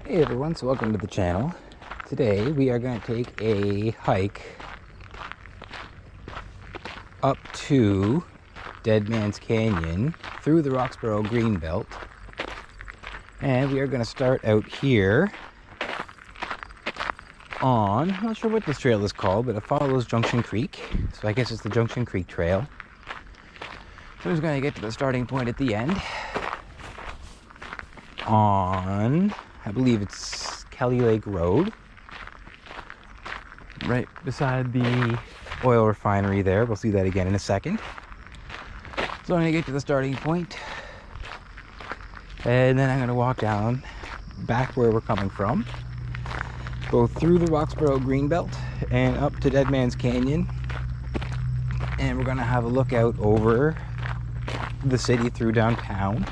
Hey everyone, so welcome to the channel. Today we are going to take a hike up to Deadman's Canyon through the Roxborough Greenbelt. And we are going to start out here on, I'm not sure what this trail is called, but it follows Junction Creek. So I guess it's the Junction Creek Trail. So we're going to get to the starting point at the end on, I believe it's Kelly Lake Road, right beside the oil refinery there. We'll see that again in a second. So I'm going to get to the starting point, and then I'm going to walk down back where we're coming from, go through the Roxborough Greenbelt and up to Deadman's Canyon, and we're going to have a look out over the city through downtown.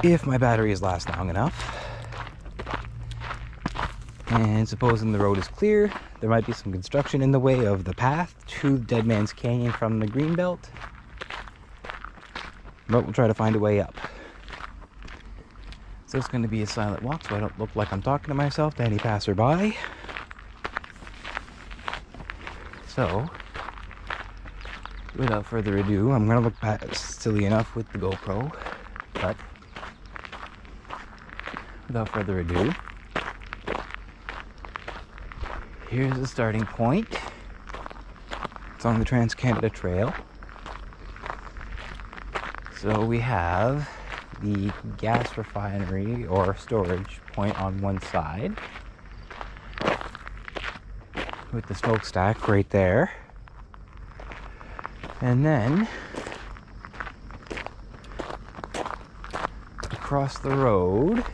If my batteries last long enough. And supposing the road is clear, there might be some construction in the way of the path to Deadman's Canyon from the Greenbelt. But we'll try to find a way up. So it's going to be a silent walk, so I don't look like I'm talking to myself to any passerby. So, without further ado, I'm going to look silly enough with the GoPro, but without further ado, here's the starting point. It's on the Trans-Canada Trail. So we have the gas refinery or storage point on one side with the smokestack right there. And then across the road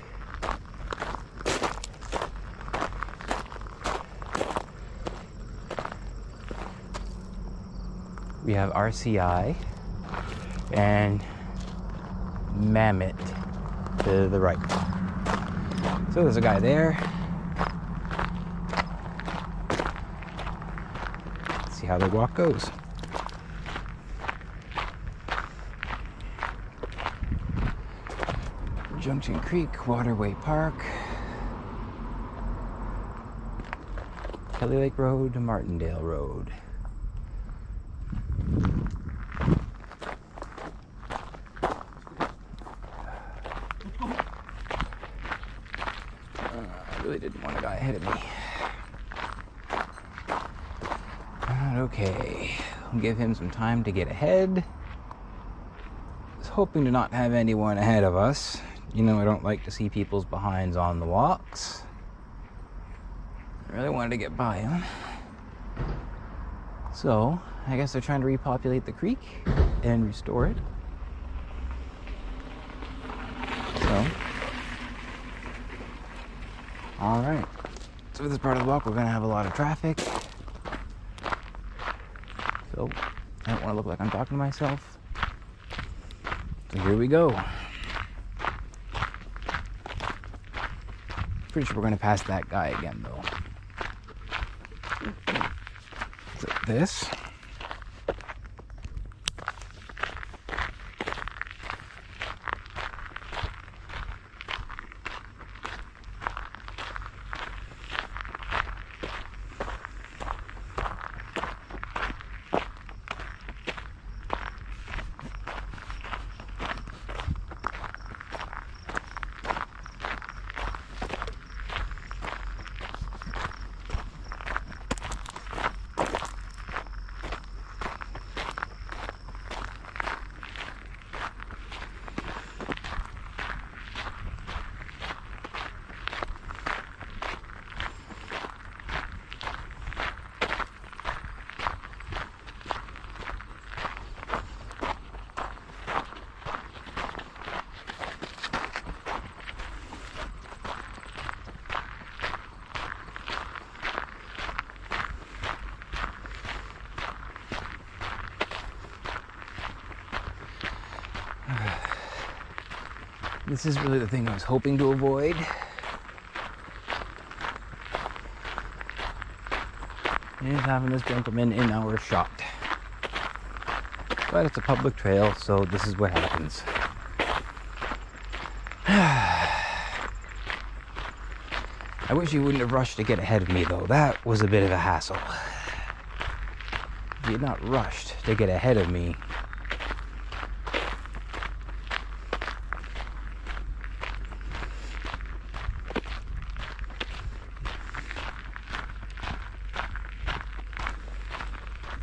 we have RCI and Mammoth to the right. So there's a guy there. Let's see how the walk goes. Junction Creek, Waterway Park, Kelly Lake Road to Martindale Road. I really didn't want a guy ahead of me. Okay, I'll give him some time to get ahead. I was hoping to not have anyone ahead of us. You know, I don't like to see people's behinds on the walks. I really wanted to get by them. So, I guess they're trying to repopulate the creek and restore it. So, alright. So for this part of the walk, we're going to have a lot of traffic. So, I don't want to look like I'm talking to myself. So here we go. Pretty sure we're going to pass that guy again, though. So this. This is really the thing I was hoping to avoid. Is having this gentleman in our shot. But it's a public trail, so this is what happens. I wish he wouldn't have rushed to get ahead of me, though. That was a bit of a hassle. If he had not rushed to get ahead of me,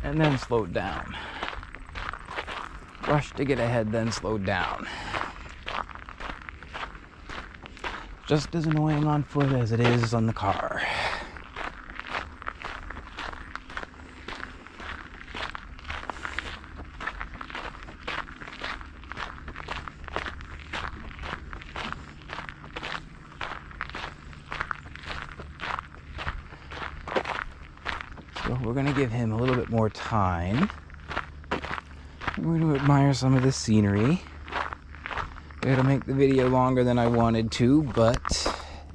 and then slowed down. Rushed to get ahead, then slowed down. Just as annoying on foot as it is on the car. So we're going to give him a little bit more time. We're going to admire some of the scenery. It'll make the video longer than I wanted to, but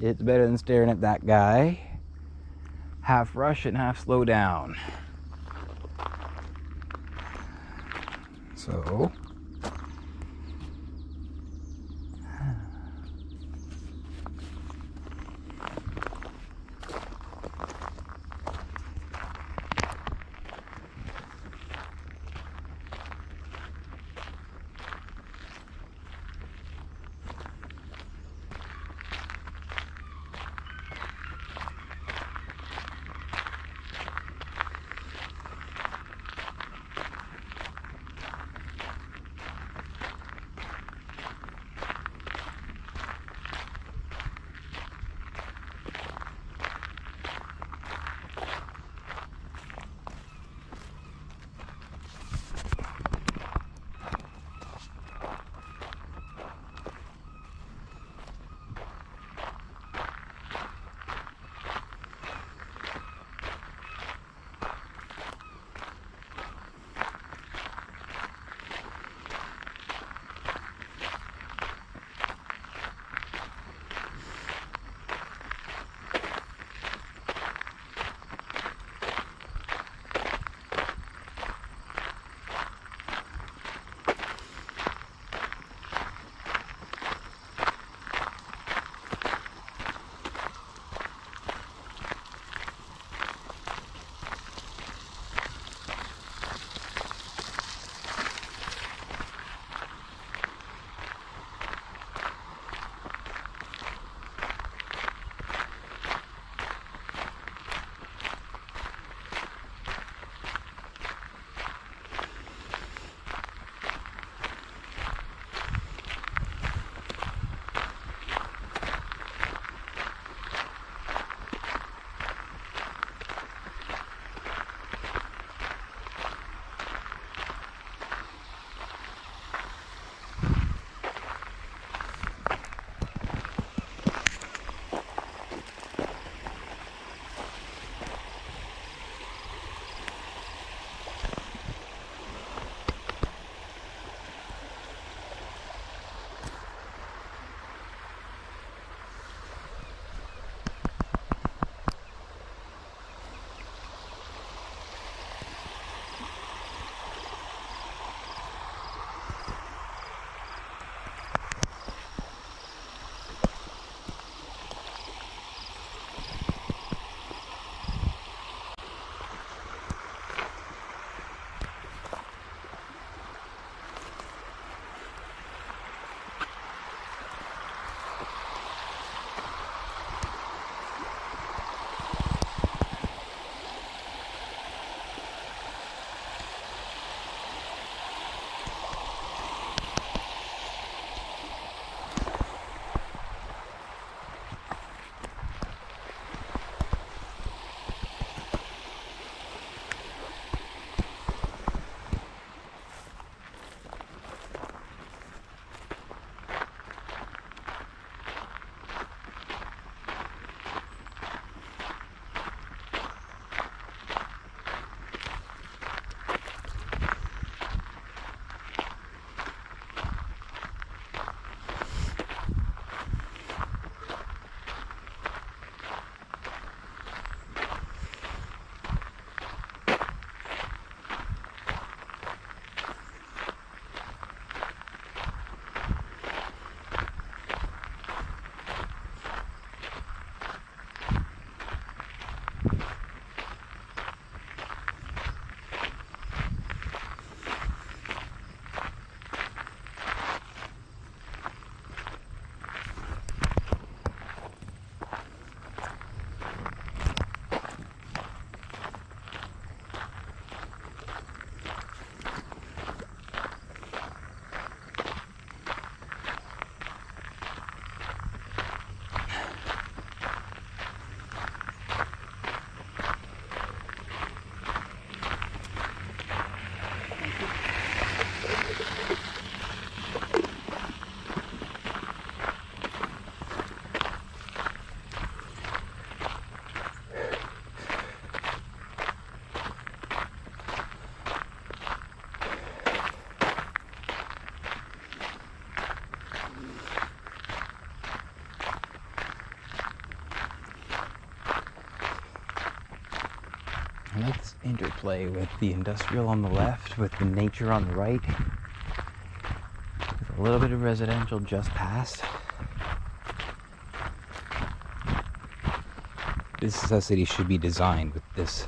it's better than staring at that guy. Half rush and half slow down. So I like this interplay with the industrial on the left, with the nature on the right, with a little bit of residential just past. This is how cities should be designed, with this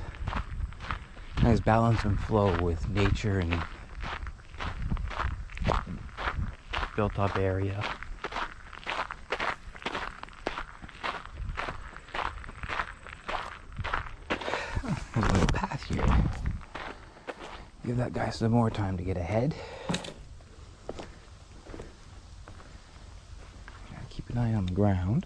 nice balance and flow with nature and built up area. There's a little path here. Give that guy some more time to get ahead. Gotta keep an eye on the ground.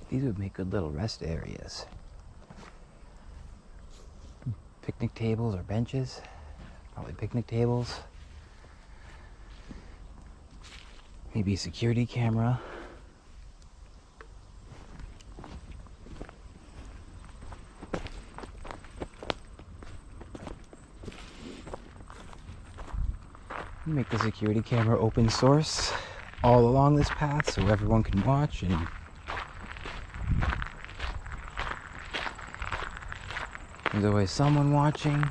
These would make good little rest areas. Picnic tables or benches. Probably picnic tables. Maybe a security camera. Make the security camera open source all along this path so everyone can watch, and there's always someone watching.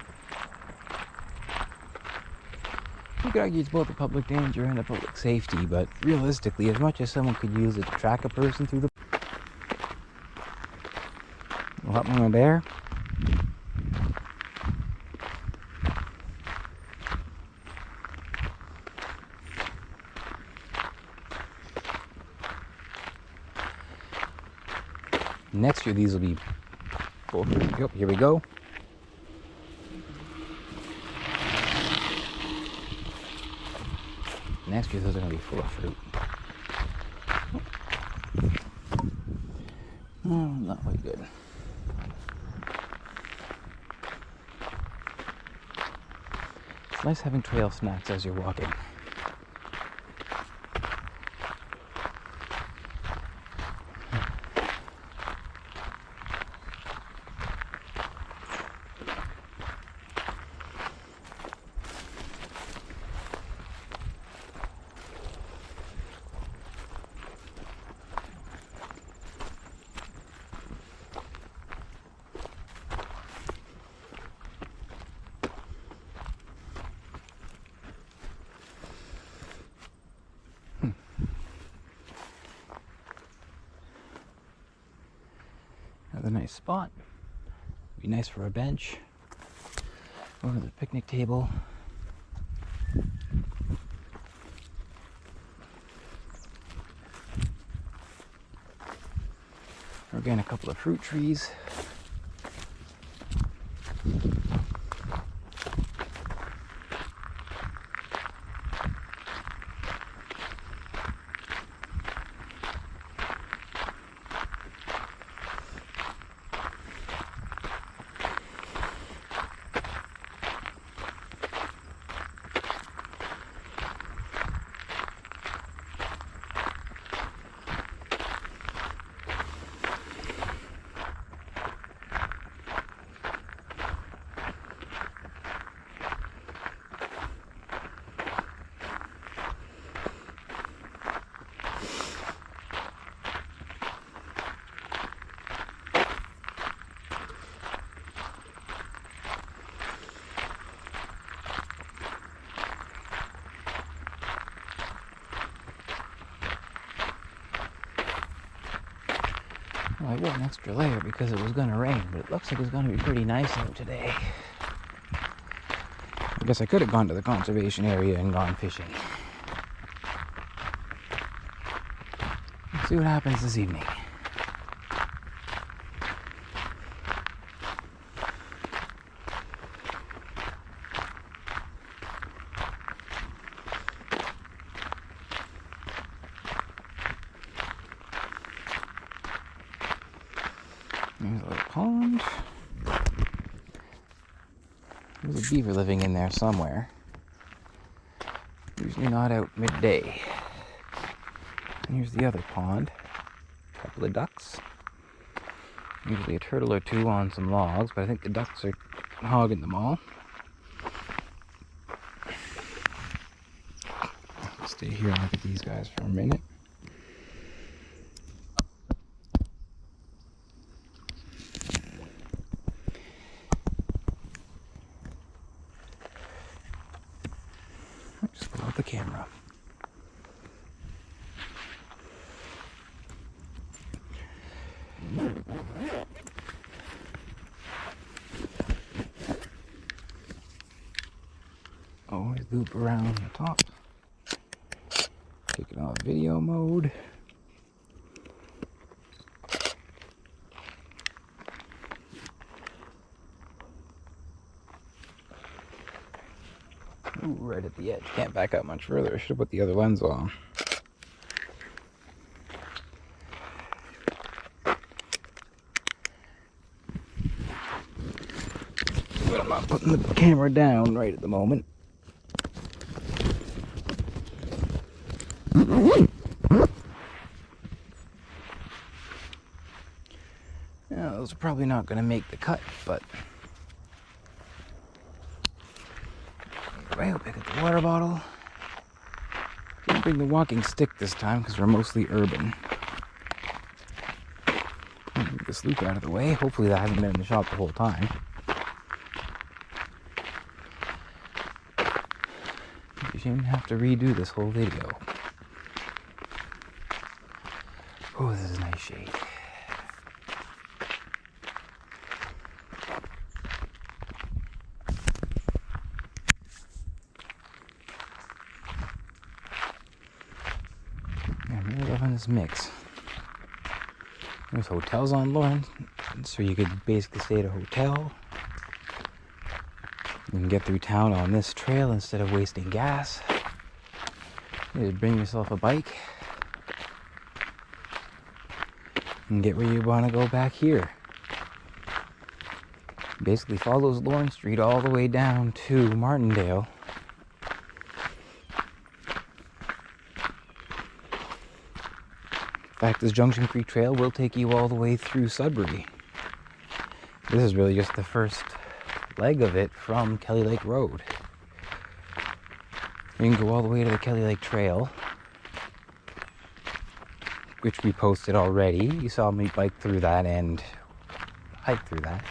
You could argue it's both a public danger and a public safety, but realistically, as much as someone could use it to track a person through the... A lot more there. Next year, these will be full. Yep, here we go. Next year, those are going to be full of fruit. Oh, not quite good. It's nice having trail snacks as you're walking. Another nice spot. Be nice for a bench. Over the picnic table. Again, a couple of fruit trees. Well, I wore an extra layer because it was going to rain, but it looks like it's going to be pretty nice out today. I guess I could have gone to the conservation area and gone fishing. Let's see what happens this evening. There's a little pond. There's a beaver living in there somewhere. Usually not out midday. And here's the other pond. couple of ducks. Usually a turtle or two on some logs, but I think the ducks are hogging them all. I'll stay here and look at these guys for a minute. Just pull out the camera. Always loop around the top. Take it off video mode. Ooh, right at the edge. Can't back up much further. I should have put the other lens on. But I'm not putting the camera down right at the moment. Now, those are probably not going to make the cut, but anyway, I'll pick up the water bottle. Didn't bring the walking stick this time because we're mostly urban. Get this loop out of the way. Hopefully that hasn't been in the shop the whole time. You shouldn't have to redo this whole video. Oh, this is a nice shade. I'm really loving this mix. There's hotels on Lawrence, so you could basically stay at a hotel. You can get through town on this trail instead of wasting gas. You just bring yourself a bike and get where you want to go back here. Basically follows Lawrence Street all the way down to Martindale. In fact, this Junction Creek trail will take you all the way through Sudbury. This is really just the first leg of it from Kelly Lake Road. You can go all the way to the Kelly Lake Trail, which we posted already. You saw me bike through that and hike through that.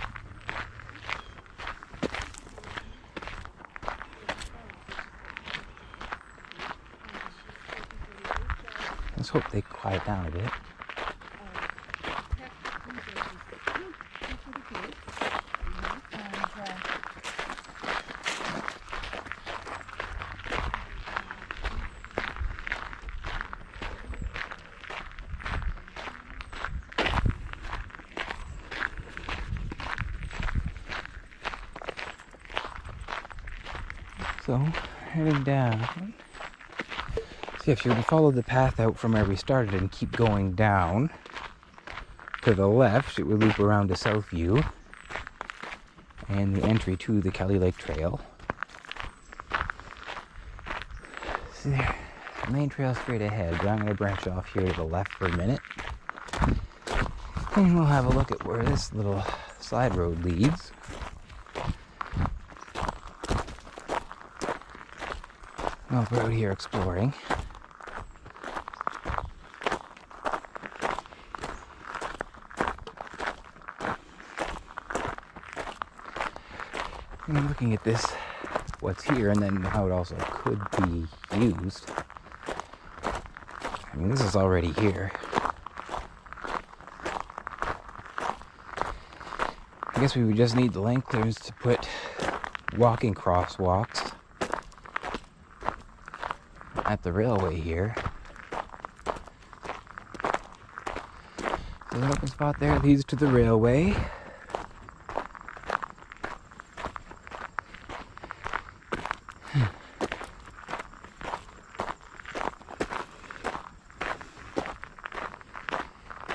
Let's hope they quiet down a bit. So, heading down. See, if you follow the path out from where we started and keep going down to the left, it would loop around to Southview and the entry to the Kelly Lake Trail. See there, the main trail straight ahead, but I'm going to branch off here to the left for a minute. And we'll have a look at where this little side road leads. Well, we're out here exploring. I'm looking at this, what's here, and then how it also could be used. I mean, this is already here. I guess we would just need the lane clearance to put walking crosswalks at the railway here. So the open spot there leads to the railway.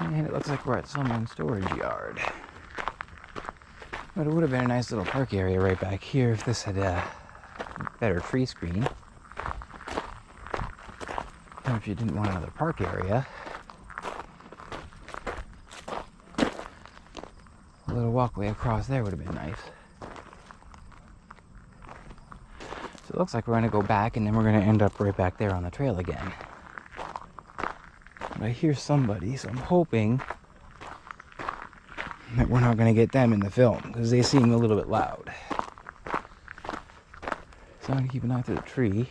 And it looks like we're at someone's storage yard. But it would have been a nice little park area right back here if this had a better tree screen. And if you didn't want another park area, little walkway across there would have been nice. So it looks like we're going to go back and then we're going to end up right back there on the trail again. But I hear somebody, so I'm hoping that we're not going to get them in the film because they seem a little bit loud. So I'm going to keep an eye through the tree.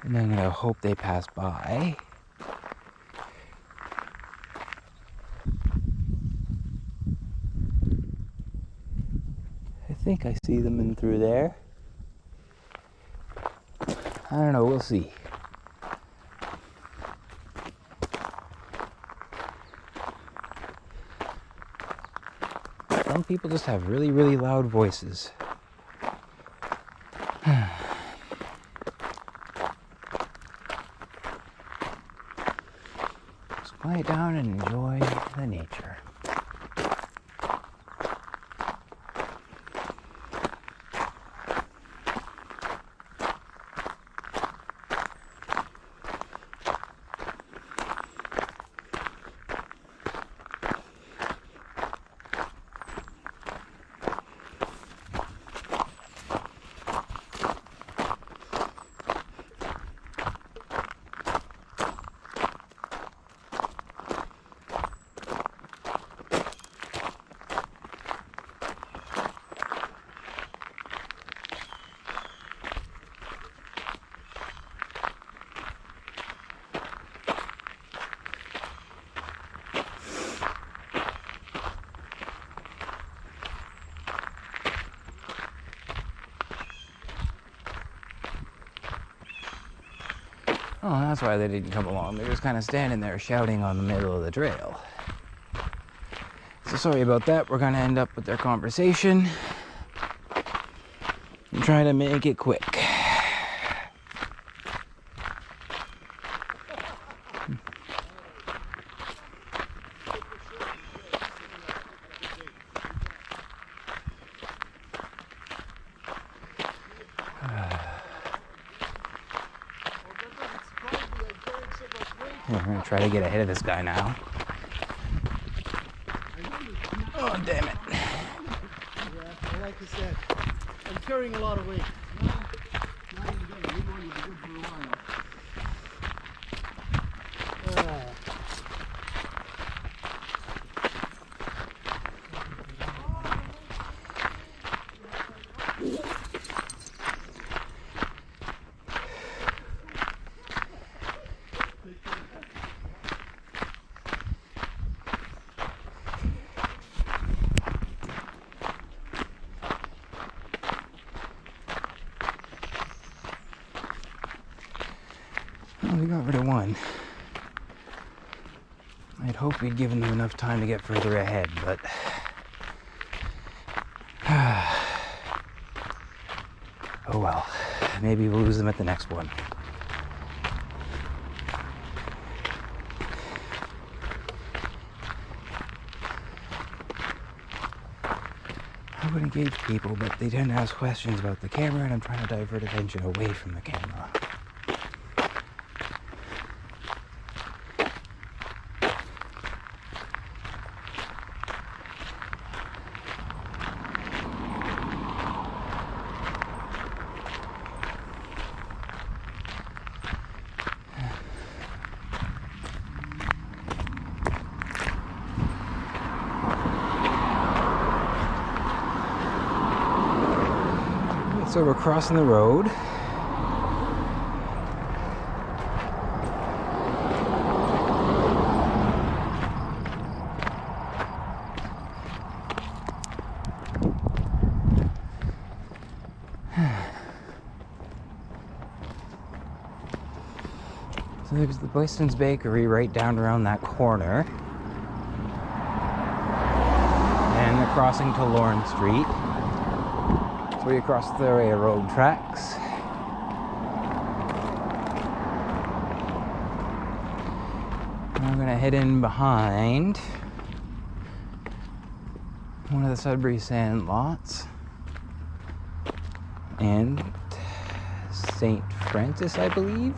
And then I'm going to hope they pass by. I think I see them in through there. I don't know, we'll see. Some people just have really, really loud voices. Just quiet down and enjoy the nature. Oh, that's why they didn't come along. They're just kind of standing there shouting on the middle of the trail. So sorry about that. We're going to end up with their conversation and try to make it quick. We're going to try to get ahead of this guy now. Oh, damn it. Yeah, like you said, I'm carrying a lot of weight. Well, we got rid of one. I'd hoped we'd given them enough time to get further ahead, but oh well. Maybe we'll lose them at the next one. I would engage people, but they tend to ask questions about the camera, and I'm trying to divert attention away from the camera. So we're crossing the road. So there's the Boyston's Bakery right down around that corner. And the crossing to Lawrence Street. So we cross the railroad tracks. And I'm gonna head in behind one of the Sudbury Sand lots and St. Francis, I believe.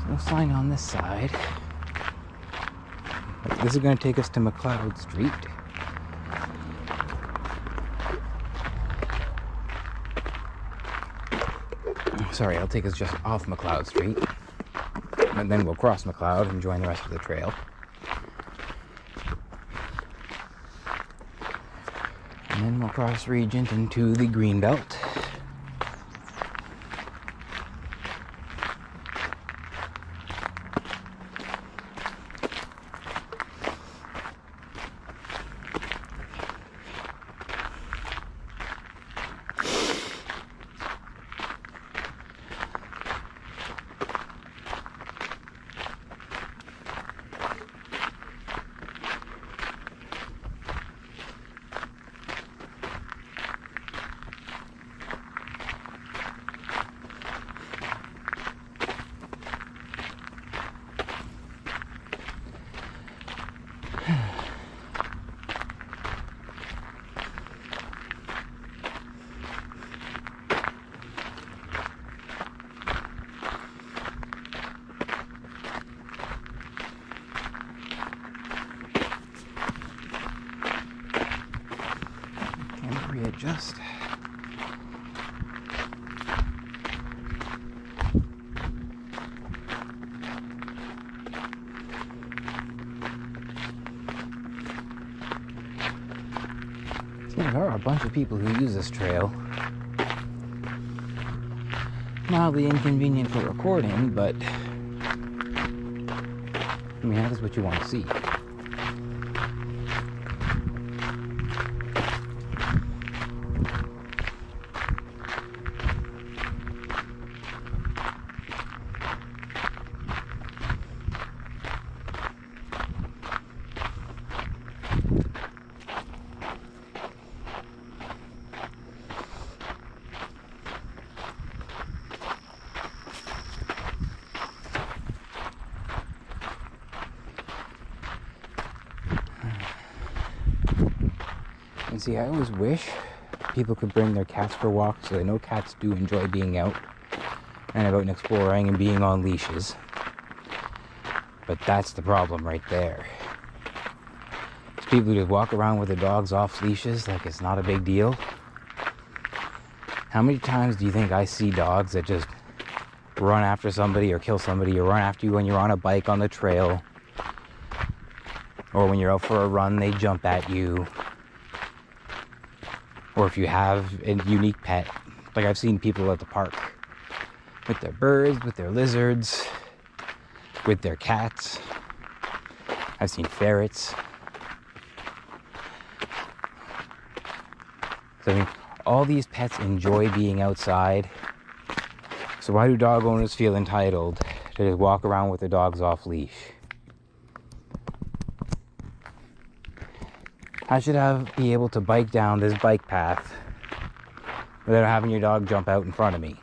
So No sign on this side. This is going to take us to McLeod Street. Sorry, I'll take us just off McLeod Street. And then we'll cross McLeod and join the rest of the trail. And then we'll cross Regent into the Greenbelt. Readjust. There are a bunch of people who use this trail. Mildly inconvenient for recording, but I mean, that is what you want to see. And see, I always wish people could bring their cats for walks, so I know cats do enjoy being out and about and exploring and being on leashes. But that's the problem right there. There's people who just walk around with their dogs off leashes like it's not a big deal. How many times do you think I see dogs that just run after somebody or kill somebody or run after you when you're on a bike on the trail? Or when you're out for a run, they jump at you. Or if you have a unique pet, like I've seen people at the park with their birds, with their lizards, with their cats. I've seen ferrets. So I mean, all these pets enjoy being outside. So why do dog owners feel entitled to just walk around with their dogs off leash? I should be able to bike down this bike path without having your dog jump out in front of me.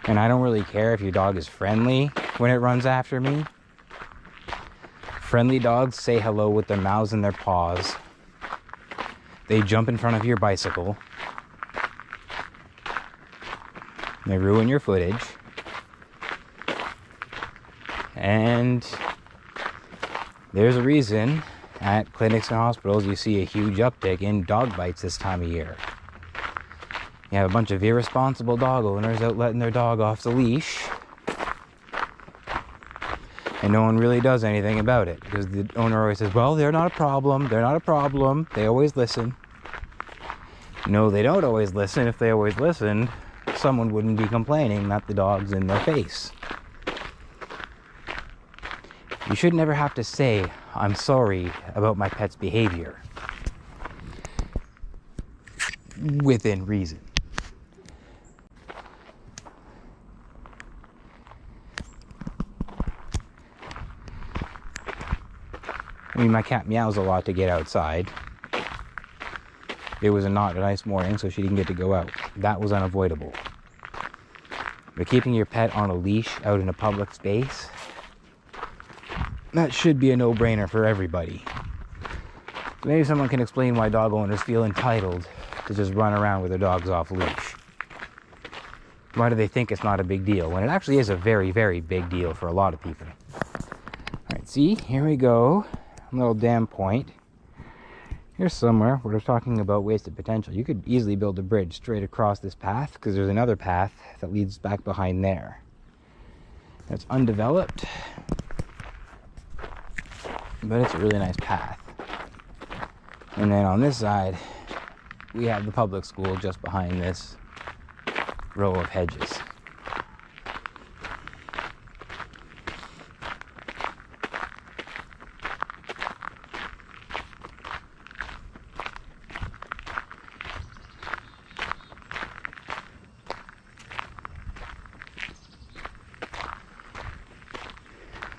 And I don't really care if your dog is friendly when it runs after me. Friendly dogs say hello with their mouths and their paws. They jump in front of your bicycle. They ruin your footage. And there's a reason at clinics and hospitals you see a huge uptick in dog bites this time of year. You have a bunch of irresponsible dog owners out letting their dog off the leash, and no one really does anything about it because the owner always says, well, they're not a problem, they're not a problem, they always listen. No, they don't always listen. If they always listened, someone wouldn't be complaining that the dog's in their face. You should never have to say, I'm sorry about my pet's behavior. Within reason. I mean, my cat meows a lot to get outside. It was not a nice morning, so she didn't get to go out. That was unavoidable. But keeping your pet on a leash out in a public space, that should be a no-brainer for everybody. So maybe someone can explain why dog owners feel entitled to just run around with their dogs off leash. Why do they think it's not a big deal when it actually is a very, very big deal for a lot of people? All right, see, here we go. A little dam point. Here's somewhere where they're talking about wasted potential. You could easily build a bridge straight across this path because there's another path that leads back behind there. It's undeveloped, but it's a really nice path. And then on this side, we have the public school just behind this row of hedges.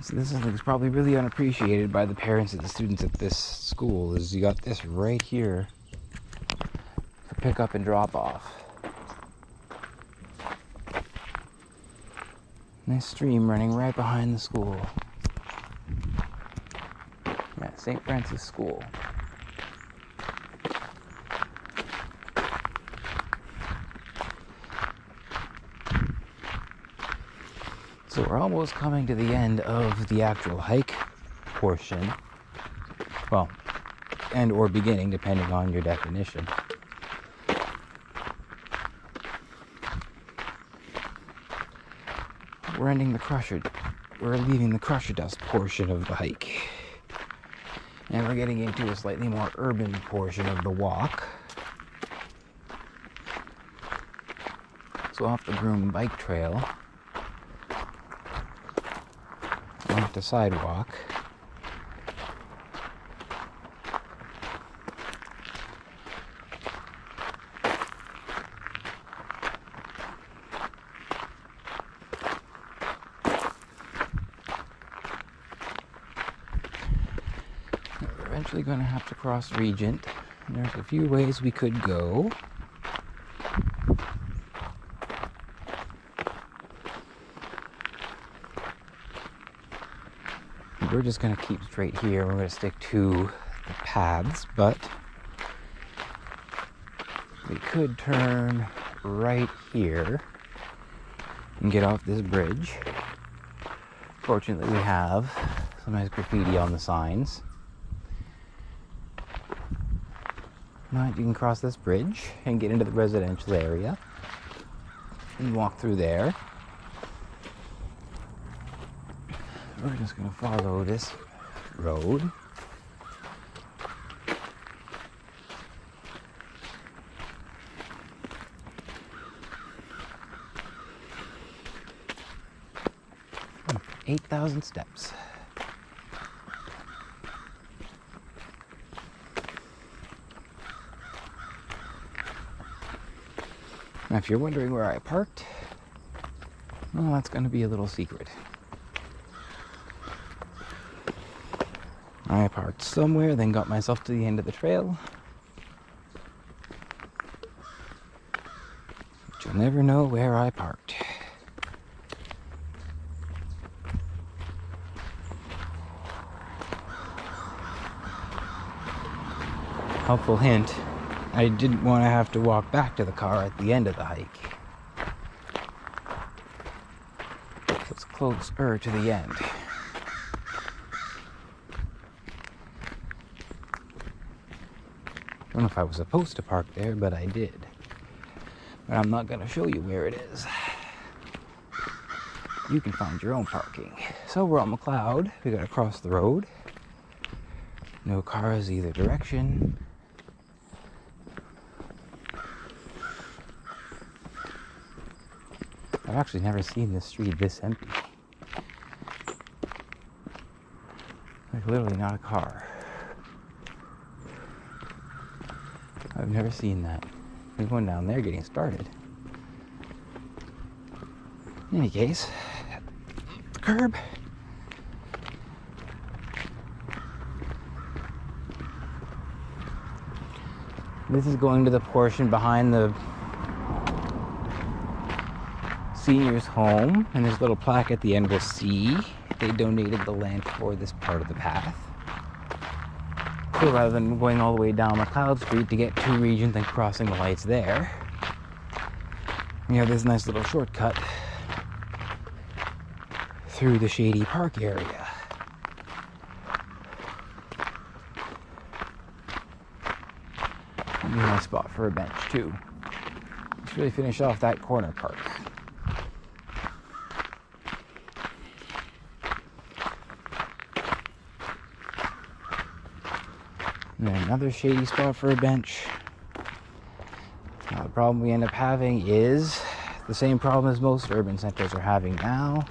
So this is probably really unappreciated by the parents of the students at this school, is you got this right here for pick up and drop off. Nice stream running right behind the school. Yeah, St. Francis School. So we're almost coming to the end of the actual hike portion. Well, and or beginning, depending on your definition. We're ending the crusher. We're leaving the crusher dust portion of the hike. And we're getting into a slightly more urban portion of the walk. So off the groomed bike trail, off the sidewalk, we're eventually going to have to cross Regent. And there's a few ways we could go. We're just going to keep straight here. We're going to stick to the paths, but we could turn right here and get off this bridge. Fortunately, we have some nice graffiti on the signs. Now you can cross this bridge and get into the residential area and walk through there. We're just going to follow this road. Oh, 8,000 steps. Now, if you're wondering where I parked, well, that's going to be a little secret. I parked somewhere, then got myself to the end of the trail. But you'll never know where I parked. Helpful hint, I didn't want to have to walk back to the car at the end of the hike. So it's closer to the end. I don't know if I was supposed to park there, but I did. But I'm not going to show you where it is. You can find your own parking. So we're on McLeod. We got to cross the road. No cars either direction. I've actually never seen this street this empty. Like literally not a car. I've never seen that. There's one down there getting started. In any case, the curb. This is going to the portion behind the senior's home, and there's a little plaque at the end. We'll see they donated the land for this part of the path. So rather than going all the way down McLeod Street to get to Regent and crossing the lights there, We have this nice little shortcut through the shady park area. Be a nice spot for a bench too. Let's really finish off that corner park. And then another shady spot for a bench. The problem we end up having is the same problem as most urban centers are having now.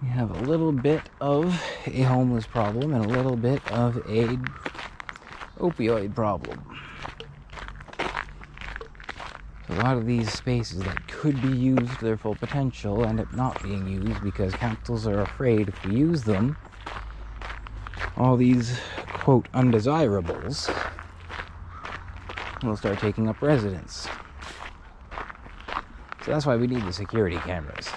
We have a little bit of a homeless problem and a little bit of a opioid problem. So a lot of these spaces that could be used to their full potential end up not being used because councils are afraid if we use them, all these quote undesirables will start taking up residence. So that's why we need the security cameras.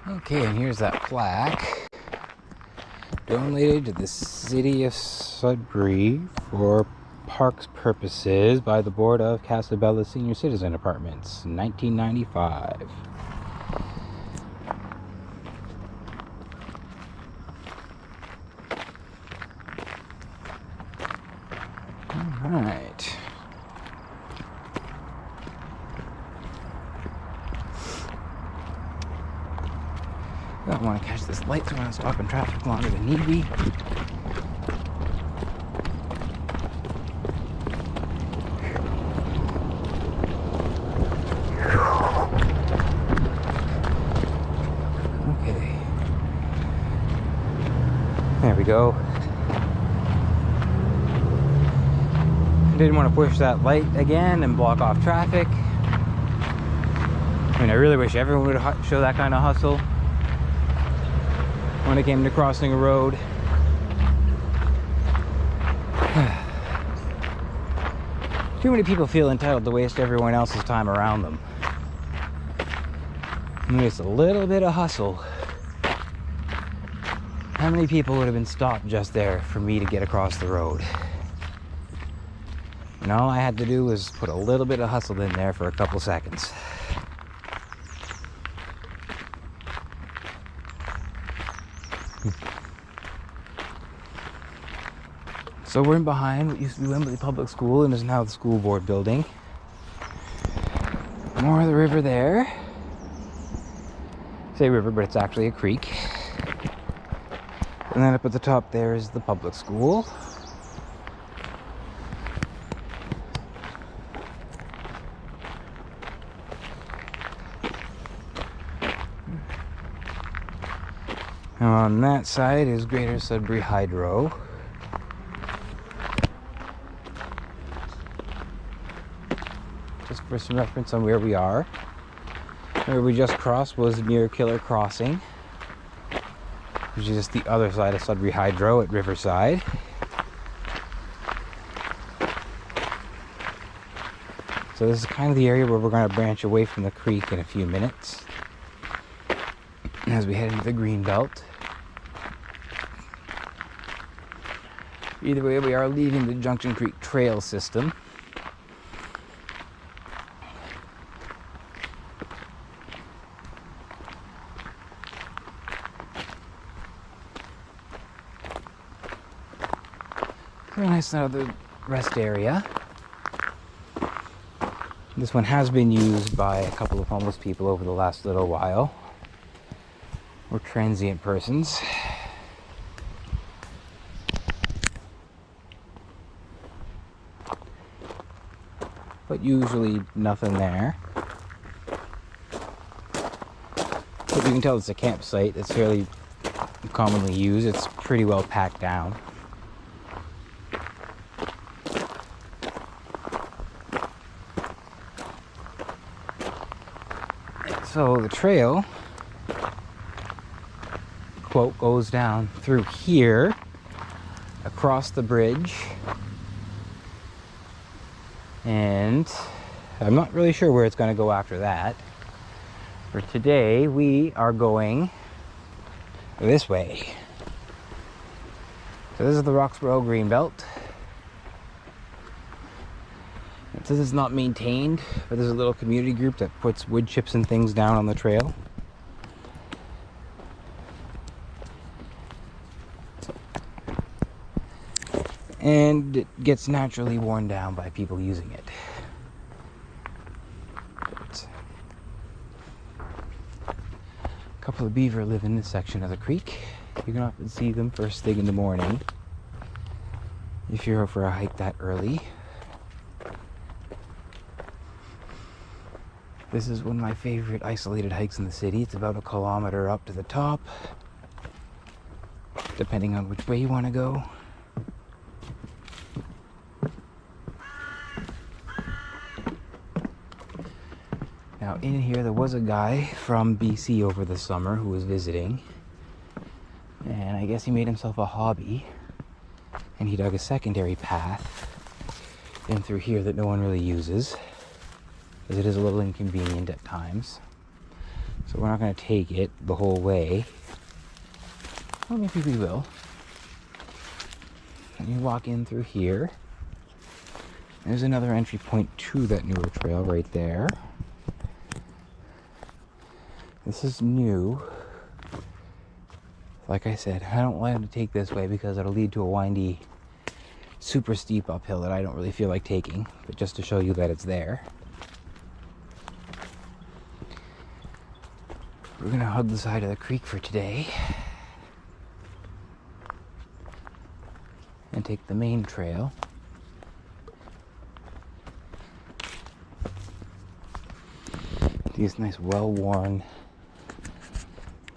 Okay, and here's that plaque donated to the city of Sudbury for parks purposes by the board of Casabella Senior Citizen Apartments, 1995. All right. I don't want to catch this light, so I'm going to stop in traffic longer than need be. Okay. There we go. I didn't want to push that light again and block off traffic. I mean, I really wish everyone would show that kind of hustle when it came to crossing a road. Too many people feel entitled to waste everyone else's time around them. I mean, it's a little bit of hustle. How many people would have been stopped just there for me to get across the road? And all I had to do was put a little bit of hustle in there for a couple seconds. So we're in behind what used to be Wembley Public School and is now the school board building. more of the river there. Say river, but it's actually a creek. And then up at the top there is the public school. Now on that side is Greater Sudbury Hydro. Just for some reference on where we are. Where we just crossed was near Killer Crossing, which is just the other side of Sudbury Hydro at Riverside. So this is kind of the area where we're going to branch away from the creek in a few minutes as we head into the Greenbelt. Either way, we are leaving the Junction Creek trail system. Very nice another rest area. This one has been used by a couple of homeless people over the last little while, or transient persons. But usually nothing there. But you can tell it's a campsite that's fairly commonly used. It's pretty well packed down. So the trail, quote, goes down through here, across the bridge, and I'm not really sure where it's going to go after that. For today, we are going this way. So this is the Roxborough Greenbelt. It says it's not maintained, but there's a little community group that puts wood chips and things down on the trail. And it gets naturally worn down by people using it. But a couple of beaver live in this section of the creek. You can often see them first thing in the morning if you're out for a hike that early. This is one of my favorite isolated hikes in the city. It's about 1 kilometer up to the top, depending on which way you want to go. Now in here there was a guy from BC over the summer who was visiting, and I guess he made himself a hobby and he dug a secondary path in through here that no one really uses, because it is a little inconvenient at times. So we're not going to take it the whole way. Well, maybe we will. And you walk in through here. There's another entry point to that newer trail right there. This is new. Like I said, I don't want to take this way because it'll lead to a windy, super steep uphill that I don't really feel like taking, but just to show you that it's there. We're gonna hug the side of the creek for today and take the main trail. These nice well-worn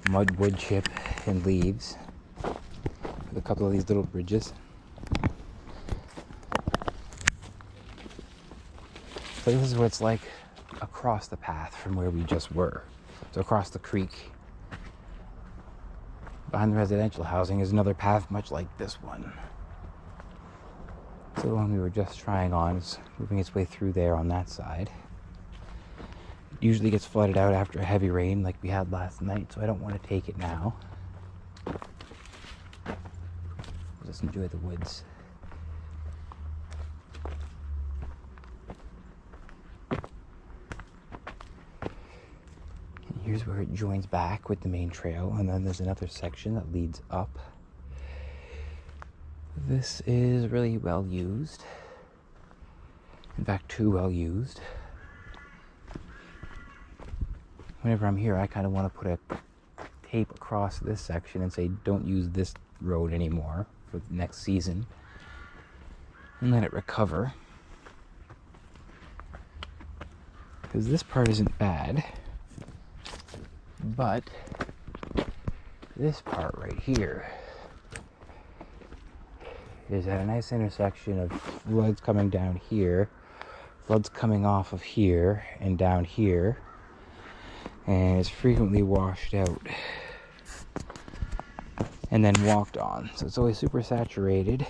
mud wood chip and leaves with a couple of these little bridges. So this is what it's like across the path from where we just were. So across the creek, behind the residential housing, is another path much like this one. So the one we were just trying on is moving its way through there on that side. It usually gets flooded out after a heavy rain like we had last night, so I don't want to take it now. Just enjoy the woods. Here's where it joins back with the main trail, and then there's another section that leads up. This is really well used. In fact, too well used. whenever I'm here, I kind of want to put a tape across this section and say, don't use this road anymore for the next season, and let it recover. Because this part isn't bad, but this part right here is at a nice intersection of floods coming down here, floods coming off of here and down here, and it's frequently washed out and then walked on. So it's always super saturated,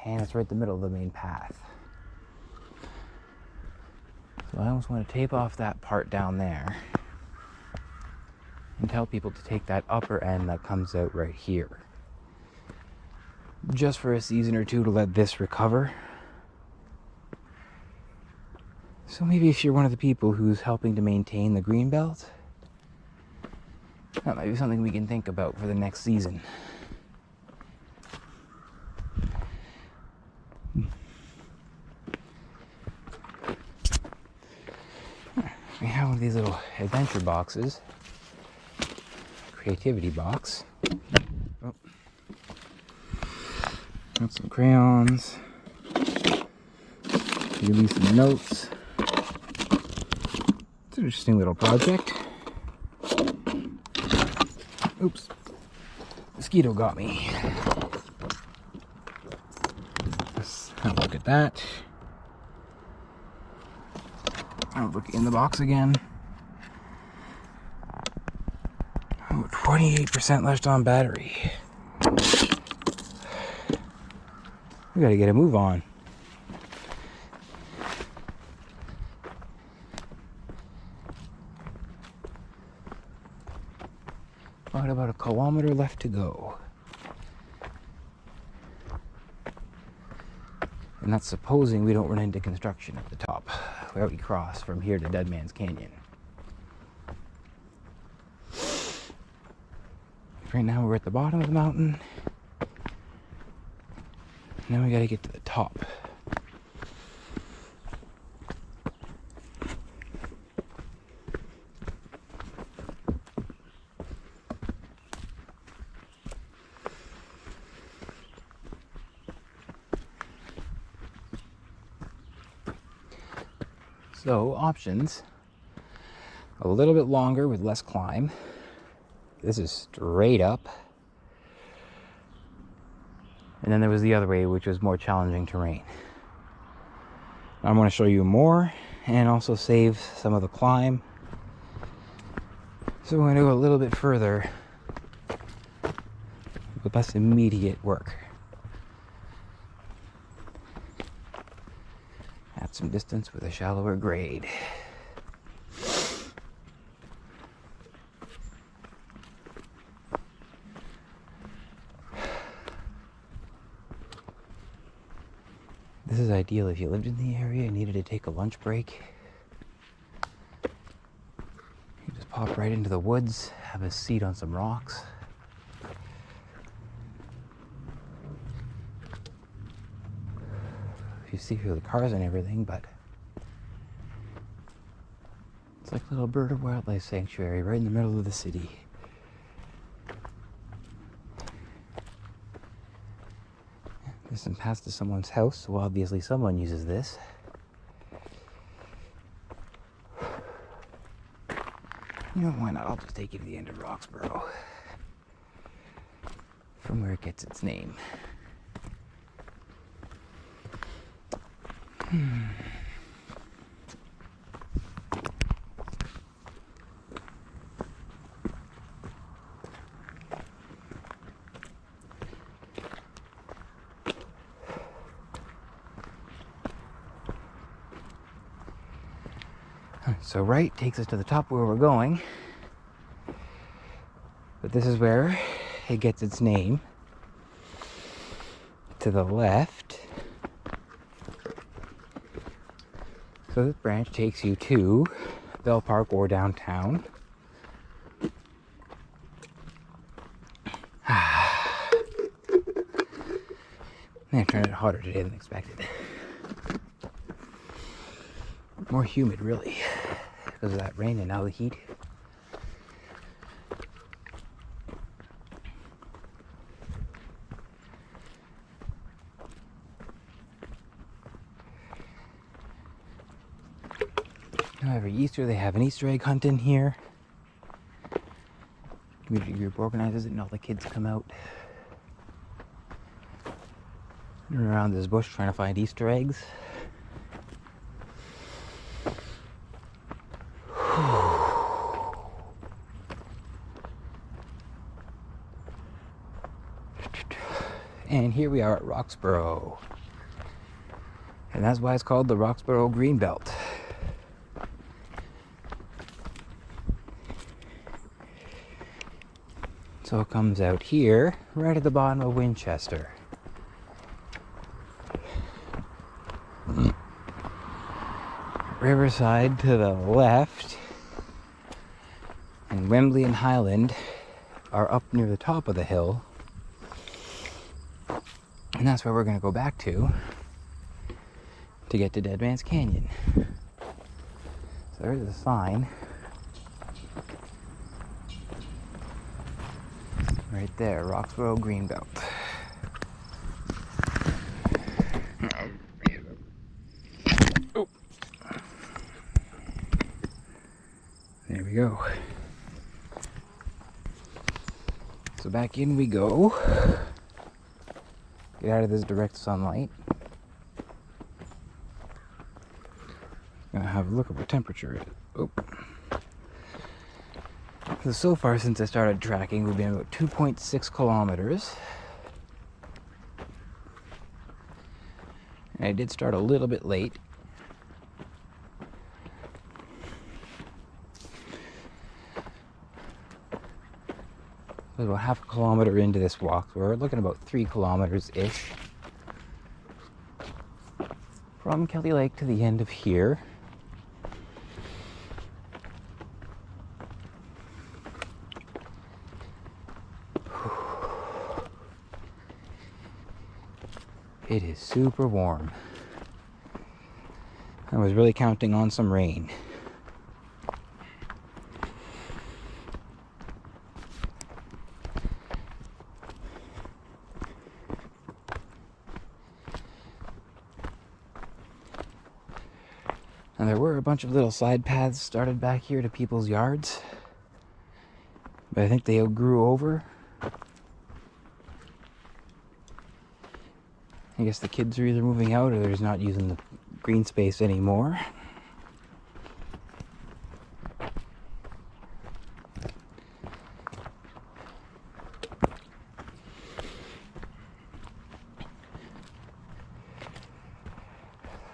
and it's right in the middle of the main path. So I almost want to tape off that part down there and tell people to take that upper end that comes out right here, just for a season or two to let this recover. So maybe if you're one of the people who's helping to maintain the Greenbelt, that might be something we can think about for the next season. We have one of these little adventure boxes, creativity box. Oh. Got some crayons, maybe some notes. It's an interesting little project. Oops, mosquito got me. Let's have a look at that. I'll look in the box again. Oh, 28% left on battery. We gotta get a move on. Got about 1 kilometer left to go. And that's supposing we don't run into construction at the top, where we cross from here to Deadman's Canyon. Right now we're at the bottom of the mountain. Now we gotta get to the top. So, options. A little bit longer with less climb. This is straight up. And then there was the other way, which was more challenging terrain. I'm going to show you more and also save some of the climb. So we're going to go a little bit further with less immediate work. At some distance with a shallower grade. This is ideal if you lived in the area and needed to take a lunch break. You just pop right into the woods, have a seat on some rocks. You see through the cars and everything, but it's like a little bird and wildlife sanctuary right in the middle of the city. There's some paths to someone's house, so obviously someone uses this. You know, why not? I'll just take you to the end of Roxborough, from where it gets its name. So right takes us to the top where we're going, but this is where it gets its name. To the left, so this branch takes you to Bell Park or downtown. Man, it turned out hotter today than expected. More humid, really, because of that rain and now the heat. every Easter they have an Easter egg hunt in here. Community group organizes it and all the kids come out and around this bush trying to find Easter eggs. And here we are at Roxborough. And that's why it's called the Roxborough Greenbelt. So it comes out here, right at the bottom of Winchester. Riverside to the left, and Wembley and Highland are up near the top of the hill. And that's where we're going to go back to get to Deadman's Canyon. So there's a sign right there, Roxborough Greenbelt. Oh. There we go. So back in we go. Get out of this direct sunlight. Gonna have a look at what temperature it is. Oh. So far since I started tracking, we've been about 2.6 kilometers. And I did start a little bit late. About half a kilometer into this walk, so we're looking about 3 kilometers-ish from Kelly Lake to the end of here. It is super warm. I was really counting on some rain. And there were a bunch of little side paths started back here to people's yards, but I think they grew over. I guess the kids are either moving out or they're just not using the green space anymore.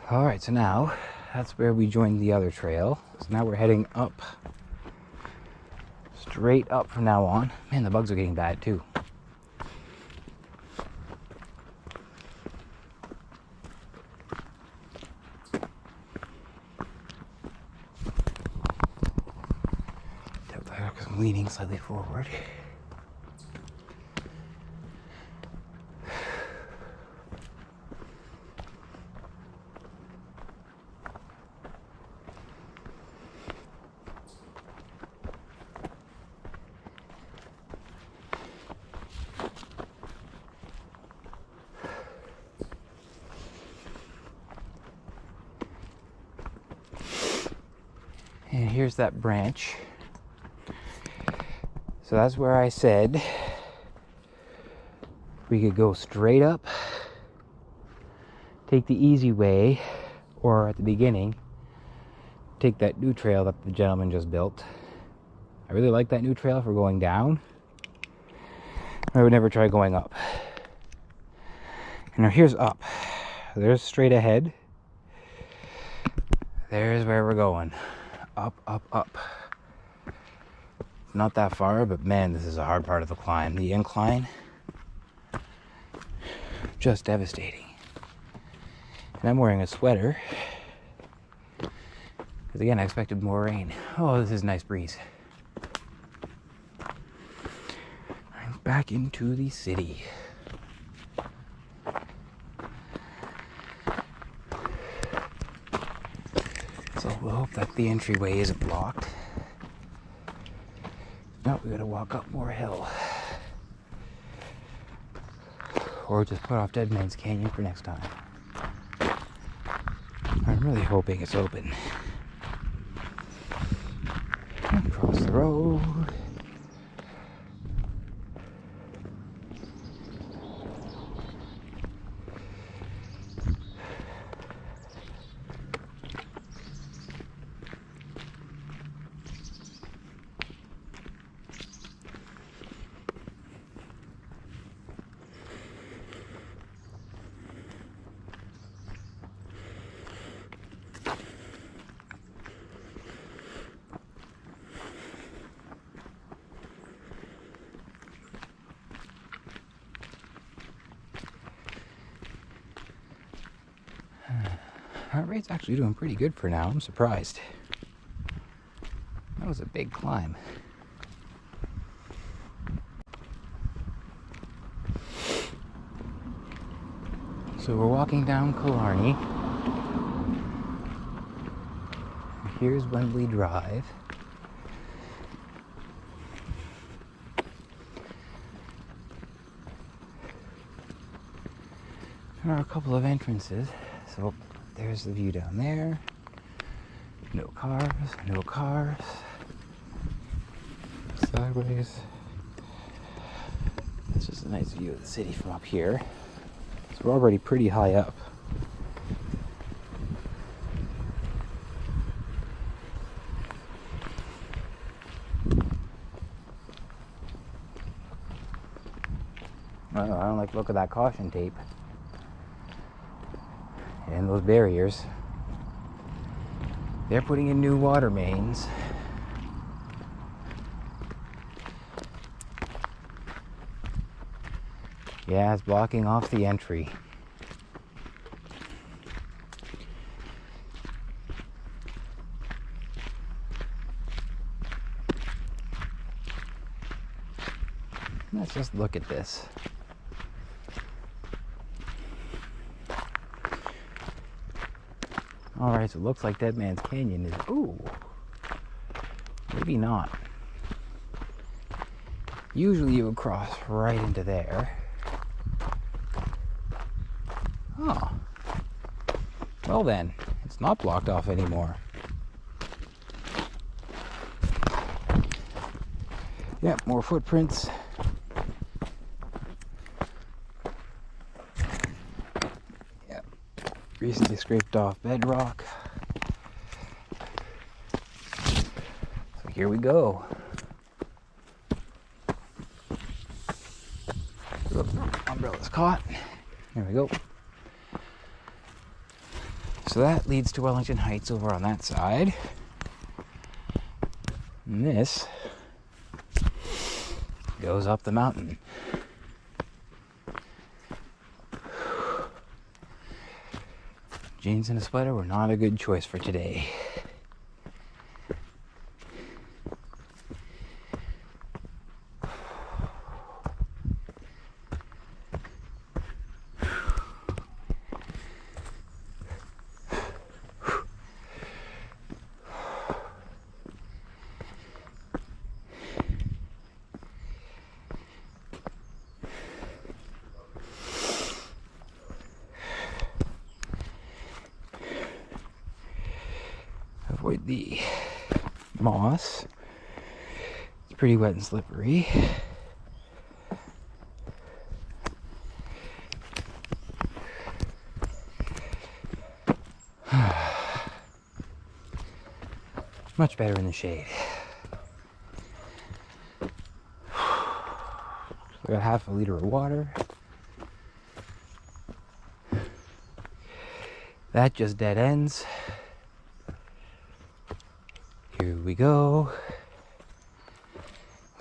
Alright, so now that's where we joined the other trail. So now we're heading up, straight up from now on. Man, the bugs are getting bad too. I'm leaning slightly forward. And here's that branch. So that's where I said we could go straight up, take the easy way, or at the beginning, take that new trail that the gentleman just built. I really like that new trail for going down. I would never try going up. And now here's up. There's straight ahead. There's where we're going. Up, up, up. Not that far, but man, this is a hard part of the climb. The incline, just devastating. And I'm wearing a sweater, because again, I expected more rain. Oh, this is a nice breeze. I'm back into the city. So we'll hope that the entryway isn't blocked. No, we gotta walk up more hill. Or just put off Deadman's Canyon for next time. I'm really hoping it's open. road. Heart rate's actually doing pretty good for now. I'm surprised. That was a big climb. So we're walking down Killarney. Here's Wembley Drive. There are a couple of entrances. So there's the view down there. No cars, no cars. Sideways. It's just a nice view of the city from up here. So we're already pretty high up. Oh, I don't like the look of that caution tape. And those barriers. They're putting in new water mains. Yeah, it's blocking off the entry. Let's just look at this. Alright, so it looks like Deadman's Canyon is... Ooh! Maybe not. Usually you would cross right into there. Oh. Well then, it's not blocked off anymore. Yep, more footprints. Yep. Recently scraped off bedrock. So here we go. Oop, umbrella's caught. There we go. So that leads to Wellington Heights over on that side. And this goes up the mountain. Jeans and a sweater were not a good choice for today. Avoid the moss. It's pretty wet and slippery. Much better in the shade. So I got half a liter of water. That just dead ends. Here we go.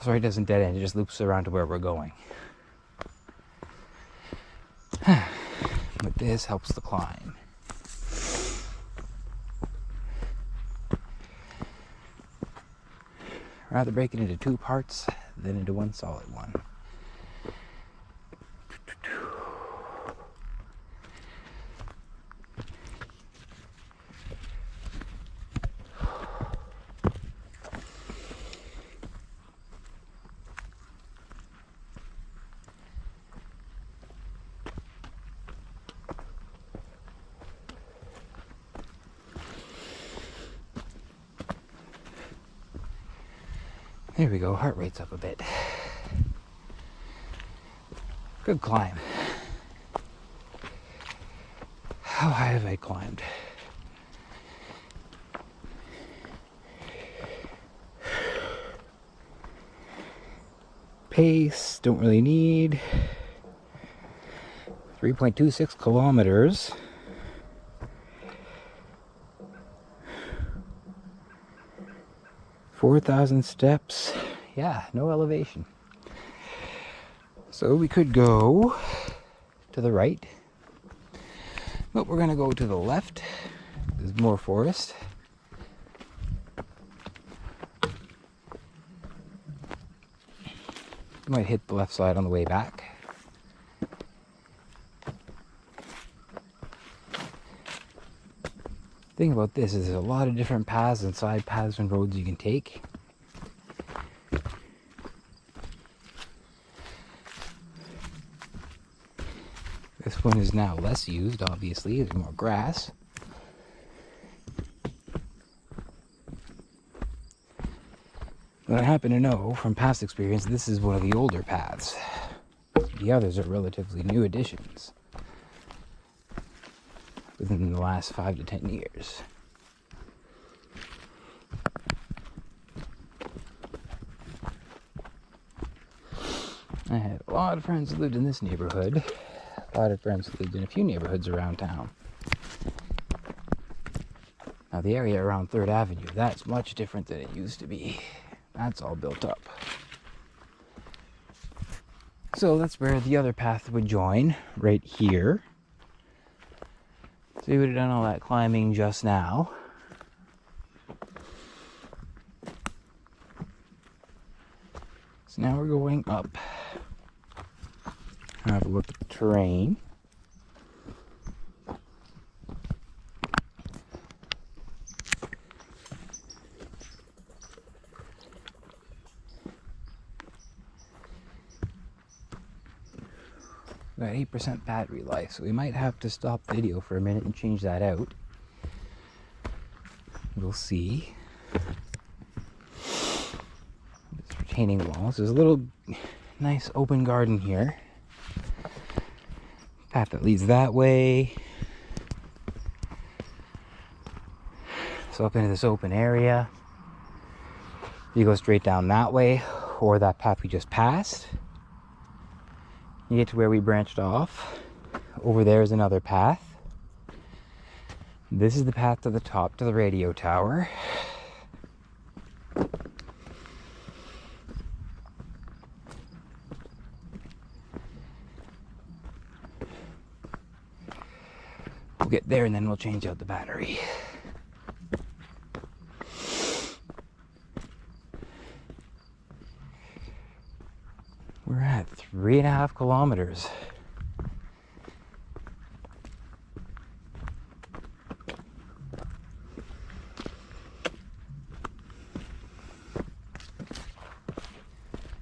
Sorry, it doesn't dead end, it just loops around to where we're going. But this helps the climb. Rather break it into two parts than into one solid one. There we go, heart rate's up a bit. Good climb. How high have I climbed? Pace, don't really need. 3.26 kilometers. 4,000 steps. Yeah, no elevation. So we could go to the right, but we're gonna go to the left. There's more forest. Might hit the left side on the way back. The thing about this is there's a lot of different paths and side paths and roads you can take. This one is now less used, obviously, there's more grass. But I happen to know from past experience this is one of the older paths. The others are relatively new additions within the last 5 to 10 years. I had a lot of friends who lived in this neighborhood. A lot of friends who lived in a few neighborhoods around town. Now the area around 3rd Avenue, that's much different than it used to be. That's all built up. So that's where the other path would join, right here. So we would have done all that climbing just now. So now we're going up. Have a look at the terrain. Got 8% battery life, so we might have to stop the video for a minute and change that out. We'll see. It's retaining walls. There's a little nice open garden here. Path that leads that way. So up into this open area. You go straight down that way, or that path we just passed. You get to where we branched off. Over there is another path. This is the path to the top, to the radio tower. We'll get there and then we'll change out the battery. We're at 3.5 kilometers.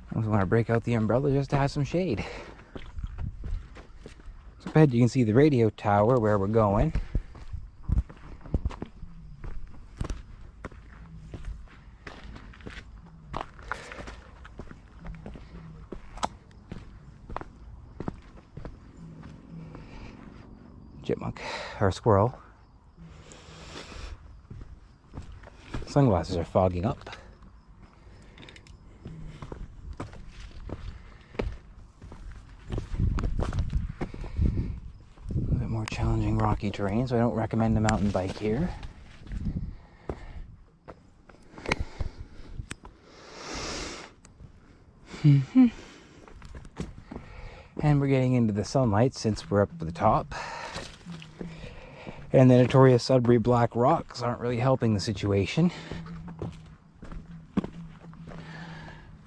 I just want to break out the umbrella just to have some shade. So ahead you can see the radio tower where we're going. Chipmunk, or squirrel. Sunglasses are fogging up. A bit more challenging rocky terrain, so I don't recommend a mountain bike here. And we're getting into the sunlight since we're up at the top. And the notorious Sudbury black rocks aren't really helping the situation.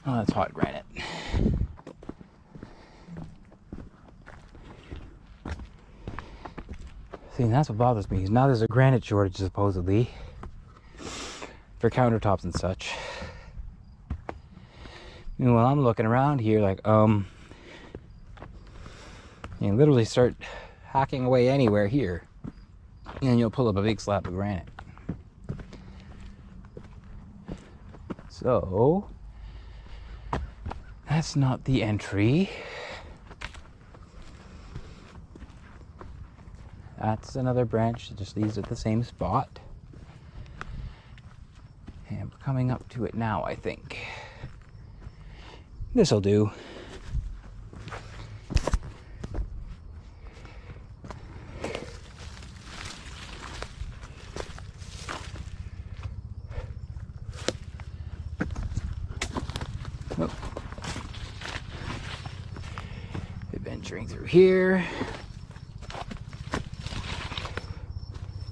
Oh, that's hot granite. See, that's what bothers me. Now there's a granite shortage, supposedly, for countertops and such. You know, while I'm looking around here, like, you can literally start hacking away anywhere here. And you'll pull up a big slab of granite. So, That's not the entry. That's another branch that just leads at the same spot. And we're coming up to it now, I think. This'll do. Oh. Adventuring through here.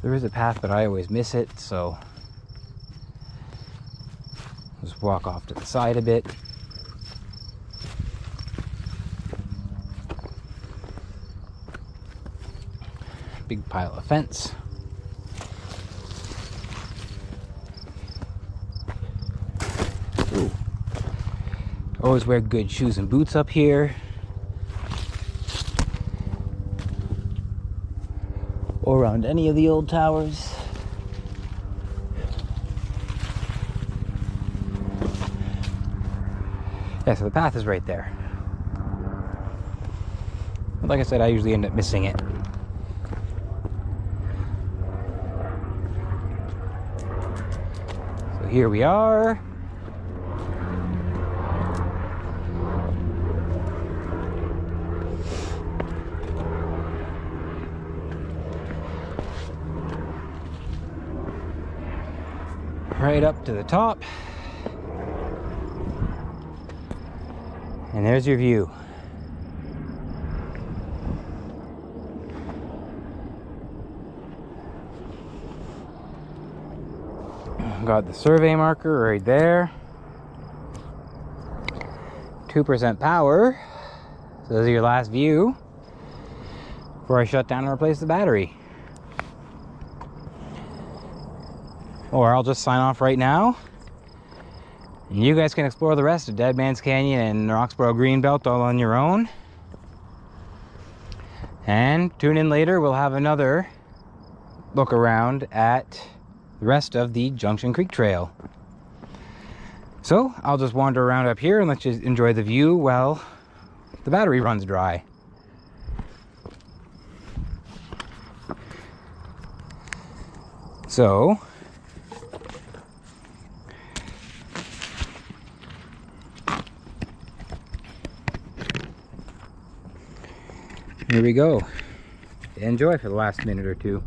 There is a path, but I always miss it, so just walk off to the side a bit. Big pile of fence. Ooh. Always wear good shoes and boots up here. Or around any of the old towers. Yeah, so the path is right there. But like I said, I usually end up missing it. So here we are. Right up to the top. And there's your view. Got the survey marker right there. 2% power. So this is your last view before I shut down and replace the battery. Or I'll just sign off right now. And you guys can explore the rest of Deadman's Canyon and Roxborough Greenbelt all on your own. And tune in later, we'll have another look around at the rest of the Junction Creek Trail. So I'll just wander around up here and let you enjoy the view while the battery runs dry. So here we go. Enjoy for the last minute or two.